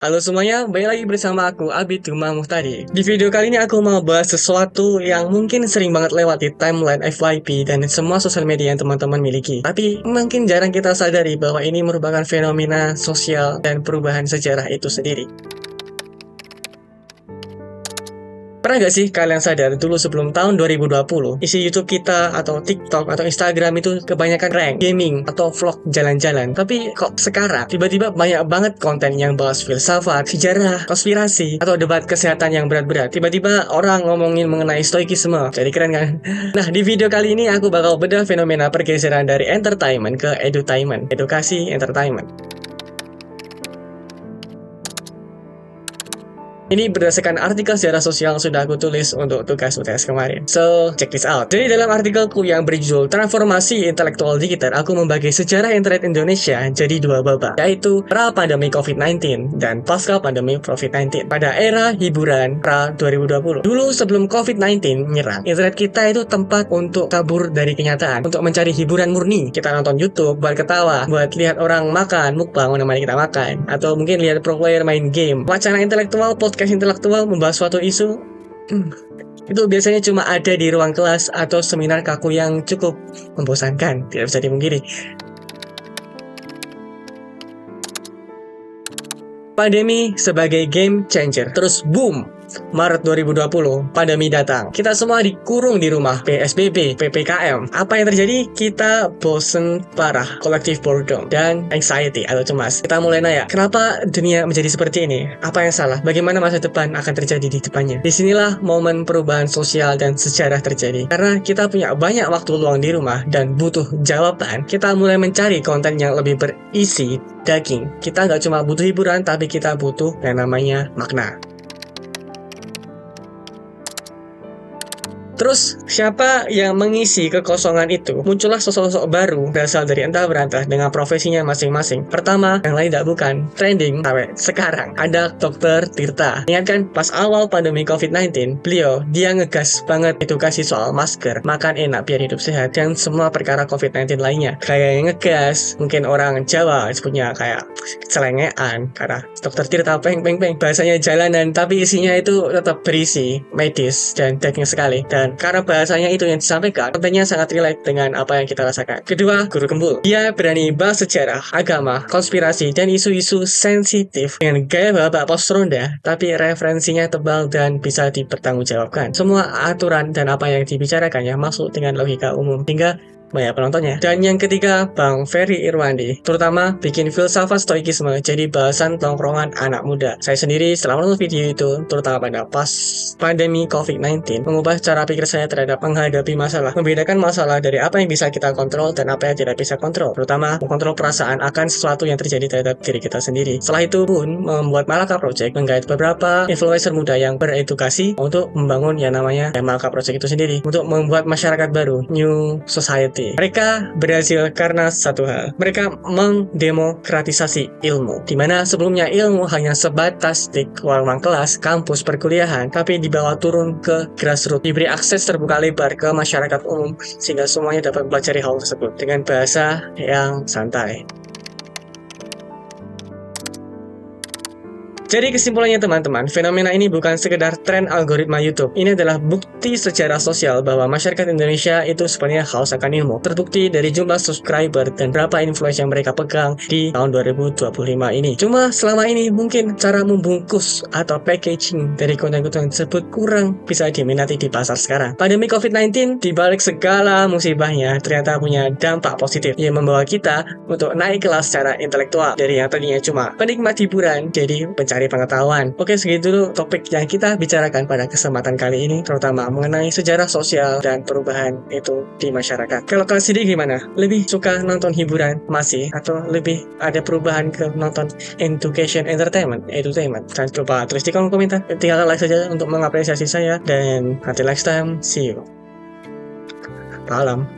Halo semuanya, balik lagi bersama aku, Abi Tuma Muhtadi. Di video kali ini aku mau bahas sesuatu yang mungkin sering banget lewat di timeline FYP dan semua sosial media yang teman-teman miliki. Tapi mungkin jarang kita sadari bahwa ini merupakan fenomena sosial dan perubahan sejarah itu sendiri. Pernah gak sih kalian sadar dulu sebelum tahun 2020, isi YouTube kita atau TikTok atau Instagram itu kebanyakan rank, gaming, atau vlog jalan-jalan. Tapi kok sekarang tiba-tiba banyak banget konten yang bahas filsafat, sejarah, konspirasi, atau debat kesehatan yang berat-berat. Tiba-tiba orang ngomongin mengenai stoikisme. Jadi keren kan? Nah, di video kali ini aku bakal bedah fenomena pergeseran dari entertainment ke edutainment, edukasi entertainment. Ini berdasarkan artikel sejarah sosial yang sudah aku tulis untuk tugas UTS kemarin. So, check this out. Jadi dalam artikelku yang berjudul Transformasi Intelektual Digital, aku membagi sejarah internet Indonesia jadi dua babak, yaitu pra-pandemi COVID-19 dan pasca-pandemi COVID-19. Pada era hiburan pra-2020. Dulu sebelum COVID-19 menyerang, internet kita itu tempat untuk kabur dari kenyataan, untuk mencari hiburan murni. Kita nonton YouTube, buat ketawa, buat lihat orang makan, mukbang menemani kita makan, atau mungkin lihat pro player main game. Wacana intelektual, podcast intelektual membahas suatu isu itu biasanya cuma ada di ruang kelas atau seminar kaku yang cukup membosankan, tidak bisa dipungkiri. Pandemi sebagai game changer, terus boom, Maret 2020, pandemi datang. Kita semua dikurung di rumah, PSBB, PPKM. Apa yang terjadi? Kita bosen parah, collective boredom, dan anxiety atau cemas. Kita mulai nanya, kenapa dunia menjadi seperti ini? Apa yang salah? Bagaimana masa depan akan terjadi di depannya? Disinilah momen perubahan sosial dan sejarah terjadi. Karena kita punya banyak waktu luang di rumah dan butuh jawaban, kita mulai mencari konten yang lebih berisi daging. Kita nggak cuma butuh hiburan, tapi kita butuh yang namanya makna. Terus, siapa yang mengisi kekosongan itu? Muncullah sosok-sosok baru berasal dari entah berantah dengan profesinya masing-masing. Pertama, yang lain tidak bukan trending sampai sekarang. Ada Dr. Tirta. Ingat kan, pas awal pandemi COVID-19, dia ngegas banget edukasi soal masker, makan enak biar hidup sehat, dan semua perkara COVID-19 lainnya. Kayak yang ngegas, mungkin orang Jawa sebutnya kayak celengean, karena Dr. Tirta peng, bahasanya jalanan, tapi isinya itu tetap berisi, medis, dan daging sekali. Dan karena bahasanya itu yang disampaikan, kontennya sangat relate dengan apa yang kita rasakan. Kedua, Guru Kembul. Dia berani bahas sejarah, agama, konspirasi, dan isu-isu sensitif dengan gaya babak pos ronda, tapi referensinya tebal dan bisa dipertanggungjawabkan. Semua aturan dan apa yang dibicarakannya masuk dengan logika umum, hingga banyak penontonnya. Dan yang ketiga, Bang Ferry Irwandi, terutama bikin filsafat stoikisme jadi bahasan tongkrongan anak muda. Saya sendiri setelah menonton video itu, terutama pada pas pandemi COVID-19, mengubah cara pikir saya terhadap menghadapi masalah, membedakan masalah dari apa yang bisa kita kontrol dan apa yang tidak bisa kontrol, terutama mengontrol perasaan akan sesuatu yang terjadi terhadap diri kita sendiri. Setelah itu pun membuat Malaka Project, menggait beberapa influencer muda yang beredukasi untuk membangun yang namanya Malaka Project itu sendiri, untuk membuat masyarakat baru, New Society. Mereka berhasil karena satu hal. Mereka mendemokratisasi ilmu, di mana sebelumnya ilmu hanya sebatas di ruang kelas, kampus, perkuliahan, tapi dibawa turun ke grassroots, diberi akses terbuka lebar ke masyarakat umum, sehingga semuanya dapat belajar hal tersebut dengan bahasa yang santai. Jadi kesimpulannya teman-teman, fenomena ini bukan sekedar tren algoritma YouTube. Ini adalah bukti secara sosial bahwa masyarakat Indonesia itu sebenarnya haus akan ilmu. Terbukti dari jumlah subscriber dan berapa influence yang mereka pegang di tahun 2025 ini. Cuma selama ini mungkin cara membungkus atau packaging dari konten-konten tersebut kurang bisa diminati di pasar sekarang. Pandemi COVID-19 dibalik segala musibahnya ternyata punya dampak positif yang membawa kita untuk naik kelas secara intelektual dari yang tadinya cuma penikmat hiburan jadi pencari pengetahuan. Oke, segitu dulu topik yang kita bicarakan pada kesempatan kali ini, terutama mengenai sejarah sosial dan perubahan itu di masyarakat. Kalau kalian sendiri gimana? Lebih suka nonton hiburan masih, atau lebih ada perubahan ke nonton education entertainment? Dan coba tulis di kolom komentar. Tinggal like saja untuk mengapresiasi saya, dan until next time, see you. Salam.